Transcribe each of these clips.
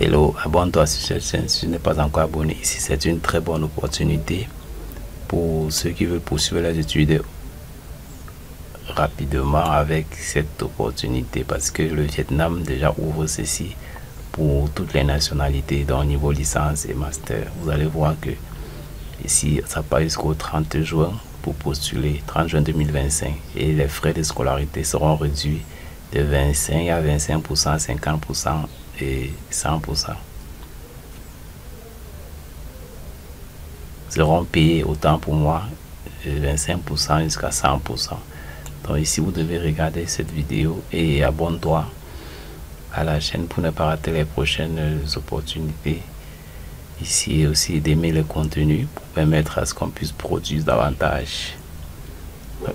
Hello, abonne-toi sur cette chaîne si tu n'es pas encore abonné. Ici, c'est une très bonne opportunité pour ceux qui veulent poursuivre les études rapidement avec cette opportunité, parce que le Vietnam déjà ouvre ceci pour toutes les nationalités, donc niveau licence et master. Vous allez voir que ici, ça part jusqu'au 30 juin pour postuler, 30 juin 2025, et les frais de scolarité seront réduits de 25 à 25%, 50% et 100%. Seront payés autant pour moi, 25% jusqu'à 100%. Donc ici, vous devez regarder cette vidéo et abonne-toi à la chaîne pour ne pas rater les prochaines opportunités. Ici aussi d'aimer le contenu pour permettre à ce qu'on puisse produire davantage.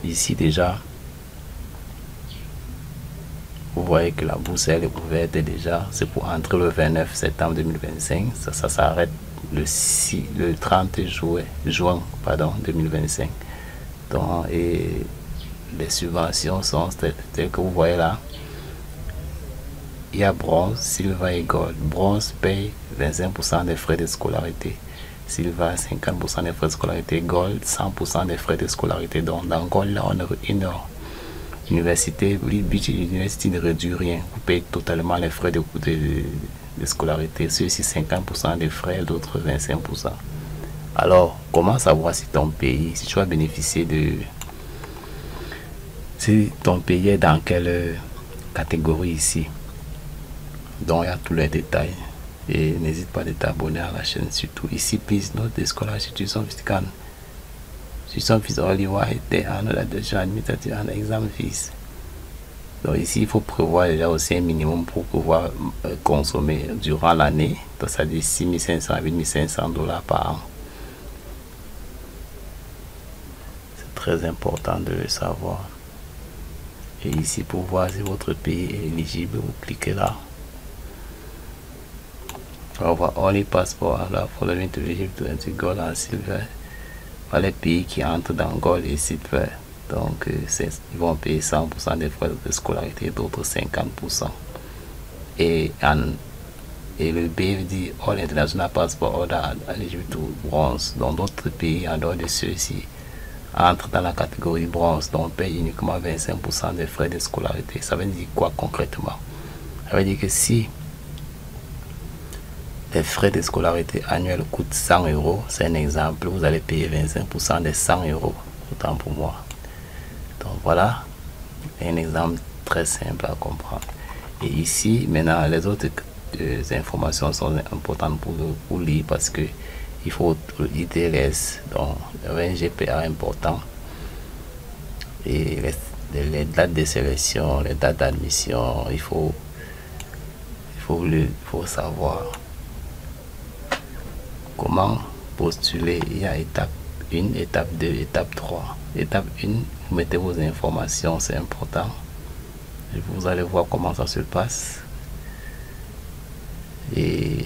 Ici déjà, vous voyez que la bourse elle est ouverte déjà. C'est pour entrer le 29 septembre 2025. Ça s'arrête le 30 juin 2025. Donc, et les subventions sont telles que vous voyez là. Il y a bronze, silver et gold. Bronze paye 25% des frais de scolarité. Silver 50% des frais de scolarité. Gold 100% des frais de scolarité. Donc dans gold là on a une université, le budget de l'université ne réduit rien. Vous payez totalement les frais de scolarité. Ceux-ci 50% des frais, d'autres 25%. Alors comment savoir si ton pays, si tu vas bénéficier de... Si ton pays est dans quelle catégorie ici? Donc il y a tous les détails. Et n'hésite pas à t'abonner à la chaîne surtout. Ici, please note the scholarship tuition fees only white they are not additional administrative and exam fees. Donc ici, il faut prévoir déjà aussi un minimum pour pouvoir consommer durant l'année. Donc ça dit 6 500 à 8 500 $ par an. C'est très important de le savoir. Et ici, pour voir si votre pays est éligible, vous cliquez là. On va voir only passport là following to Egypt to gold and silver. Les pays qui entrent dans gold et silver, donc ils vont payer 100% des frais de scolarité, d'autres 50%. Et le B dit all international passport order eligible to bronze. Donc d'autres pays en dehors de ceux-ci entrent dans la catégorie bronze, donc on paye uniquement 25% des frais de scolarité. Ça veut dire quoi concrètement? Ça veut dire que si les frais de scolarité annuels coûtent 100 €, c'est un exemple, vous allez payer 25% des 100 €, autant pour moi. Donc voilà, un exemple très simple à comprendre. Et ici, maintenant, les autres informations sont importantes pour lire, parce que il faut l'ITLS, donc un GPA important, et les dates de sélection, les dates d'admission, il faut savoir comment postuler. Il y a étape 1, étape 2, étape 3. Étape 1, vous mettez vos informations, c'est important. Et vous allez voir comment ça se passe. Et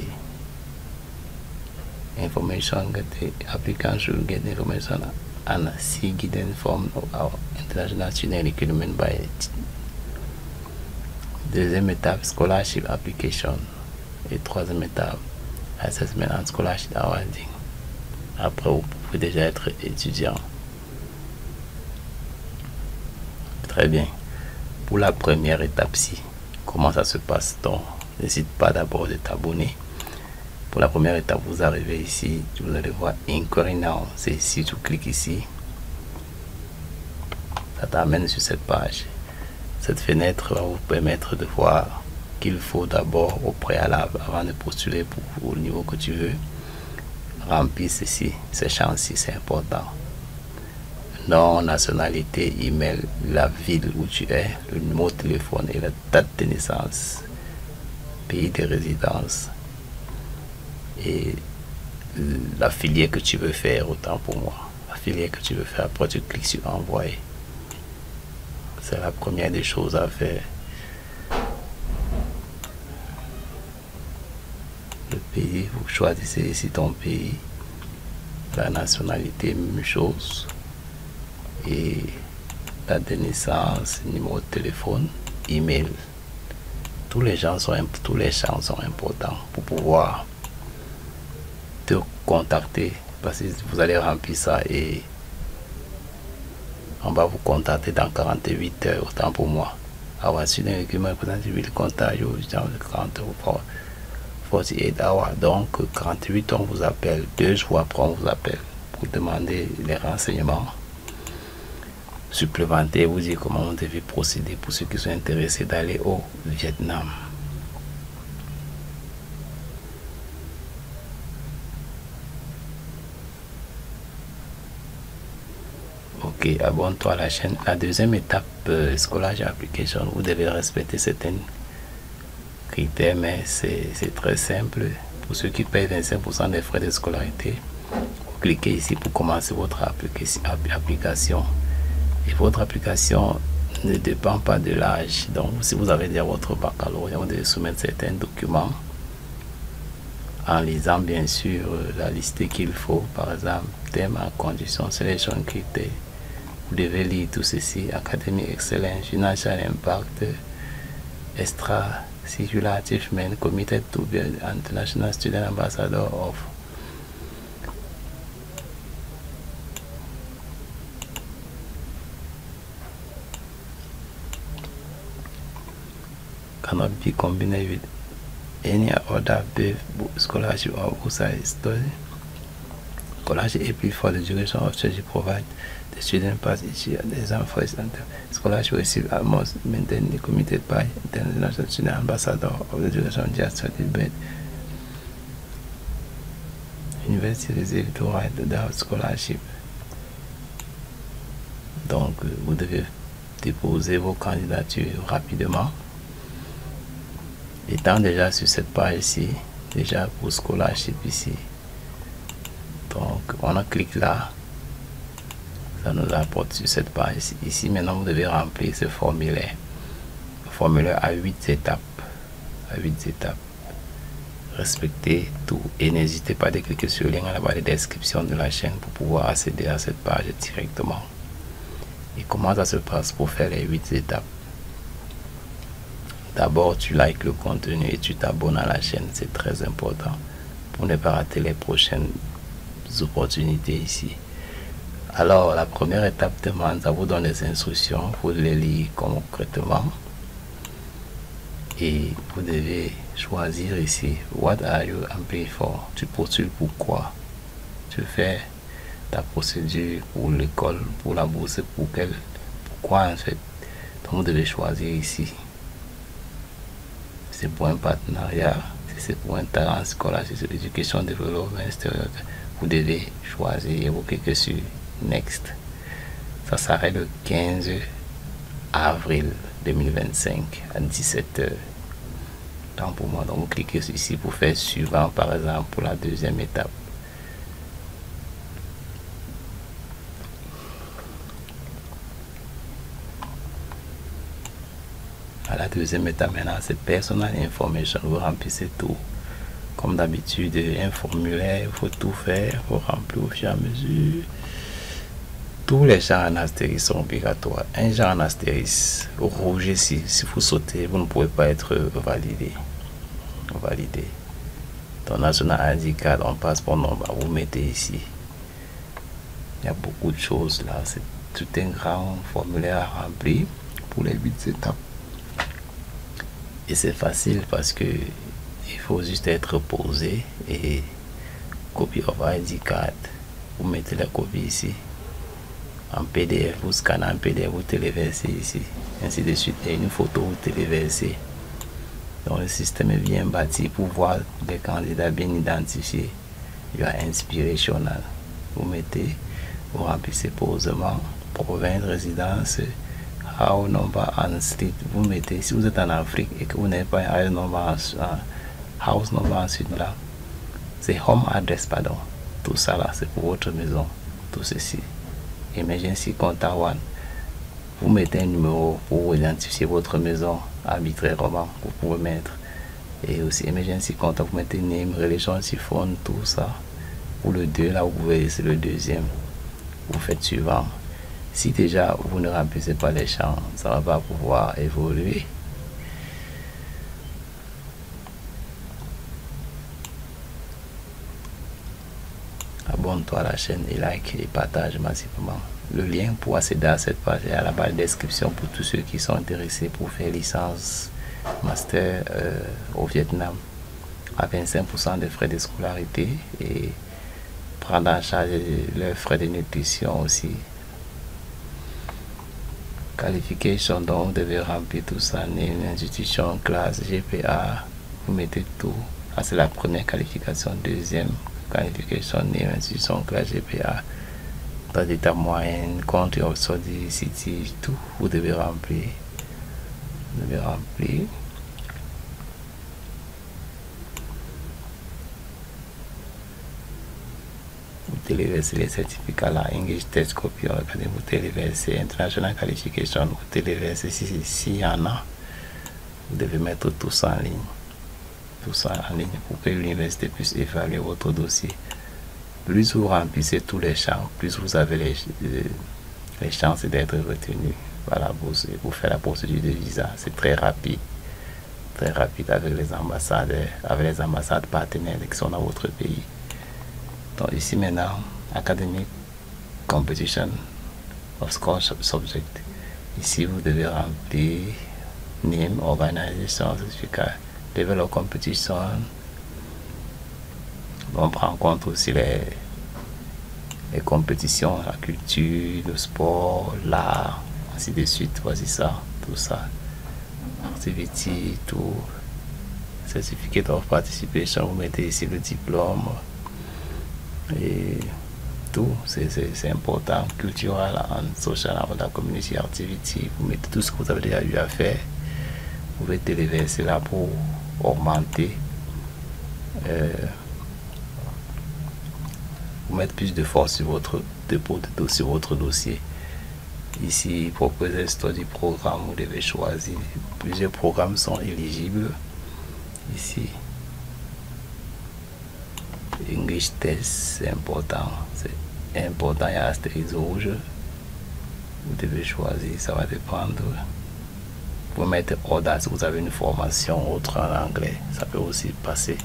information, the applicant should get information and see guidance from our international student recruitment by it. Deuxième étape, scholarship application. Et troisième étape, assessment and scholarship awarding. Après, vous pouvez déjà être étudiant. Très bien. Pour la première étape-ci, comment ça se passe? Donc, n'hésite pas d'abord de t'abonner. Pour la première étape, vous arrivez ici, vous allez voir Inquiry Now. C'est ici, tu cliques ici. Ça t'amène sur cette page. Cette fenêtre va vous permettre de voir qu'il faut d'abord au préalable, avant de postuler pour le niveau que tu veux, remplir ceci, ces champs-ci, c'est important. Nom, nationalité, email, la ville où tu es, le numéro de téléphone et la date de naissance, pays de résidence et la filière que tu veux faire, autant pour moi. La filière que tu veux faire, après tu cliques sur envoyer. C'est la première des choses à faire. Le pays, vous choisissez ici ton pays, la nationalité, même chose, et date de naissance, numéro de téléphone, email. tous les champs sont importants pour pouvoir te contacter, parce que vous allez remplir ça et on va vous contacter dans 48 heures, autant pour moi. Avoir reçu un document représentant le contact dans 48 hours. Donc 48 on vous appelle, 2 jours après on vous appelle pour demander les renseignements supplémentaires, vous dire comment on devait procéder pour ceux qui sont intéressés d'aller au Vietnam. Ok, abonne-toi à la chaîne. La deuxième étape, Scholarship Application, vous devez respecter certains critères, mais c'est très simple. Pour ceux qui payent 25% des frais de scolarité, vous cliquez ici pour commencer votre application. Et votre application ne dépend pas de l'âge. Donc, si vous avez déjà votre baccalauréat, vous devez soumettre certains documents en lisant bien sûr la liste qu'il faut. Par exemple, thème à condition, sélection critères. Vous devez lire tout ceci: Academic Excellence, Financial Impact, Extra Circular Achievement, Committed to be International Student Ambassador of cannot be combined with any other scholarship or outside study. Scholarship apply for the duration of study provide the student pass each year. The exam for example, scholarship receive must maintain the committed by the international student ambassador of the duration of their study, but university receive to write the scholarship. Donc vous devez déposer vos candidatures rapidement. Étant déjà sur cette page ici, déjà pour scholarship ici, donc on clique là, ça nous apporte sur cette page ici. Maintenant vous devez remplir ce formulaire. Le formulaire a 8 étapes. Respectez tout et n'hésitez pas à cliquer sur le lien à la barre de description de la chaîne pour pouvoir accéder à cette page directement. Et comment ça se passe pour faire les 8 étapes? D'abord, tu likes le contenu et tu t'abonnes à la chaîne, c'est très important pour ne pas rater les prochaines opportunités ici. Alors, la première étape demande, ça vous donne des instructions, vous les lire concrètement et vous devez choisir ici, what are you applying for? Tu postules pourquoi? Tu fais ta procédure pour l'école, pour la bourse, pourquoi en fait? Donc, vous devez choisir ici. C'est pour un partenariat, c'est pour un talent scolaire, c'est l'éducation, développement extérieur. Vous devez choisir et vous cliquez sur Next. Ça s'arrête le 15 avril 2025 à 17 h. Donc pour moi, donc vous cliquez ici pour faire suivant, par exemple, pour la deuxième étape. À la deuxième étape maintenant, c'est Personal Information. Vous remplissez tout. Comme d'habitude, un formulaire, il faut tout faire, il faut remplir au fur et à mesure. Tous les champs en astérisque sont obligatoires. Un champ en astérisque, rouge ici, si vous sautez, vous ne pouvez pas être validé. Ton national ID card, on passe pour nombre, vous mettez ici. Il y a beaucoup de choses là, c'est tout un grand formulaire à remplir pour les 8 étapes. Et c'est facile parce que il faut juste être posé et copy of ID card. Vous mettez la copie ici. En PDF, vous scannez en PDF, vous téléversez ici. Ainsi de suite. Et une photo, vous téléversez. Donc le système est bien bâti pour voir les candidats bien identifiés. Il y a inspirational. Vous mettez, vous remplissez posément. Province, résidence. House number and street, vous mettez, si vous êtes en Afrique et que vous n'avez pas un house number ensuite là, c'est home address, pardon, tout ça là c'est pour votre maison, tout ceci. Emergency contact one, vous mettez un numéro pour identifier votre maison arbitrairement, vous pouvez mettre, et aussi emergency contact, vous mettez name, religion, phone, tout ça. Pour le 2 là, vous pouvez laisser le deuxième, vous faites suivant. Si déjà vous ne remplissez pas les champs, ça ne va pas pouvoir évoluer. abonne-toi à la chaîne et like et partage massivement. Le lien pour accéder à cette page est à la barre de description pour tous ceux qui sont intéressés pour faire licence master au Vietnam à 25% des frais de scolarité et prendre en charge leurs frais de nutrition aussi. Qualification, donc vous devez remplir tout ça, une institution, classe, GPA, vous mettez tout. Ça c'est la première qualification. Deuxième qualification, une institution, classe, GPA, dans l'état moyenne, compte, Oxford, City, tout, vous devez remplir. Vous devez remplir. Vous téléversez les certificats là, English Test Copy, regardez, vous téléversez International Qualification, vous téléversez s'il y en a. Vous devez mettre tout ça en ligne. Tout ça en ligne pour que l'université puisse évaluer votre dossier. Plus vous remplissez tous les champs, plus vous avez les chances d'être retenu par la bourse et pour faire la procédure de visa. C'est très rapide avec les ambassades partenaires qui sont dans votre pays. Donc ici maintenant, Academic Competition of Score Subject. Ici vous devez remplir name, organisation, certificat, level of competition. On prend en compte aussi les compétitions, la culture, le sport, l'art, ainsi de suite. Voici ça, tout ça. Activity, tout. Certificate of participation, vous mettez ici le diplôme. Et tout, c'est important. Cultural and social and community activity. Vous mettez tout ce que vous avez déjà eu à faire. Vous pouvez téléverser là pour augmenter. Vous mettre plus de force sur votre dépôt sur votre dossier. Ici, proposer study programme, vous devez choisir. Plusieurs programmes sont éligibles. Ici, English Test, c'est important. C'est important, il y a astérisque rouge. Vous devez choisir, ça va dépendre. Vous mettre ordre si vous avez une formation autre en anglais, ça peut aussi passer.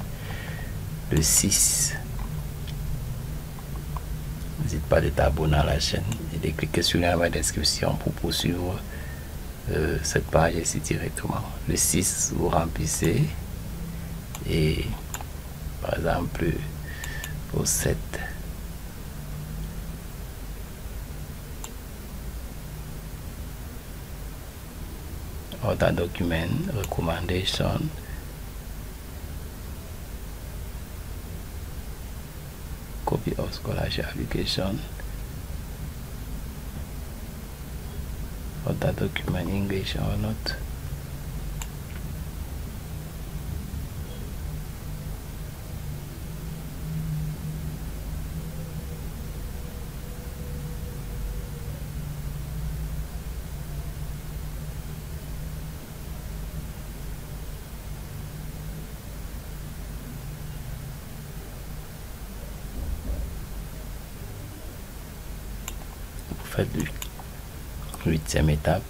Le 6. N'hésite pas de t'abonner à la chaîne et de cliquer sur le lien dans la description pour poursuivre cette page ici directement. Le 6, vous remplissez et par exemple au 7. Other document, recommendation, copy of scholarship application, other document English or not. Faites le 8e étape.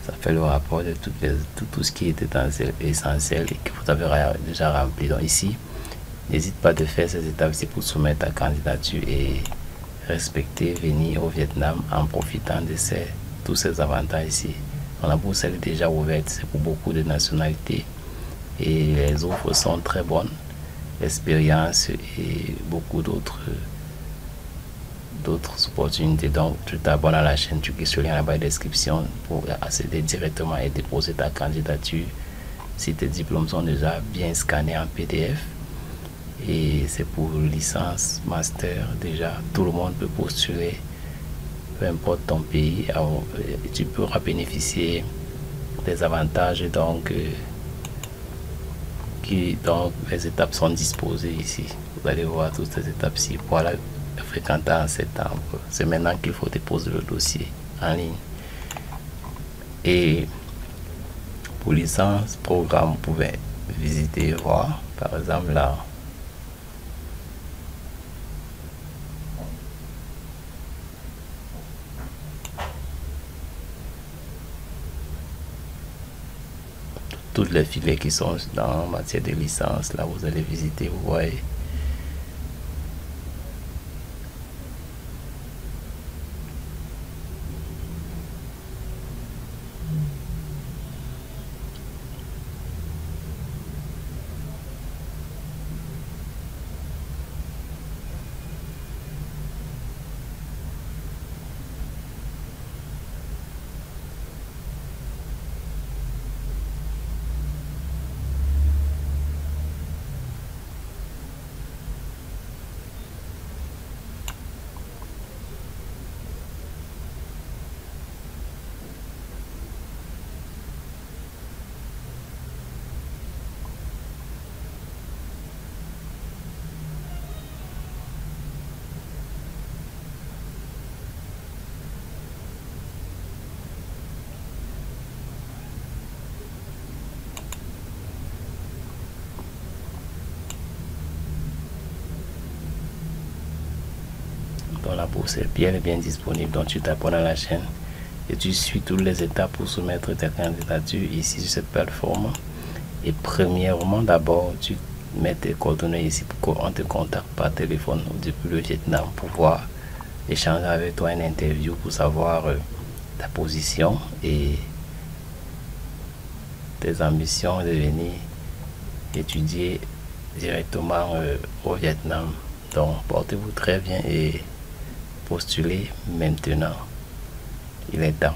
Ça fait le rapport de tout ce qui est essentiel et que vous avez déjà rempli. Donc ici, n'hésite pas de faire ces étapes ici pour soumettre ta candidature et respecter venir au Vietnam en profitant de tous ces avantages ici. La bourse elle est déjà ouverte, c'est pour beaucoup de nationalités. Et les offres sont très bonnes, l'expérience et beaucoup d'autres opportunités. Donc tu t'abonnes à la chaîne, tu cliques sur le lien dans la description pour accéder directement et déposer ta candidature si tes diplômes sont déjà bien scannés en PDF. Et c'est pour licence, master, déjà tout le monde peut postuler, peu importe ton pays. Alors, tu pourras bénéficier des avantages donc les étapes sont disposées ici. Vous allez voir toutes ces étapes-ci. Voilà, fréquenter en septembre. C'est maintenant qu'il faut déposer le dossier en ligne. Et pour licence, programme, vous pouvez visiter et voir. Par exemple, là, toutes les filières qui sont dans matière de licence. Là, vous allez visiter, vous voyez. Donc la bourse est bien disponible. Donc tu t'abonnes à la chaîne et tu suis toutes les étapes pour soumettre ta candidature ici sur cette plateforme. Et premièrement, d'abord, tu mets tes coordonnées ici pour qu'on te contacte par téléphone depuis le Vietnam pour pouvoir échanger avec toi, une interview pour savoir ta position et tes ambitions de venir étudier directement au Vietnam. Donc portez-vous très bien et postulez maintenant. Il est temps.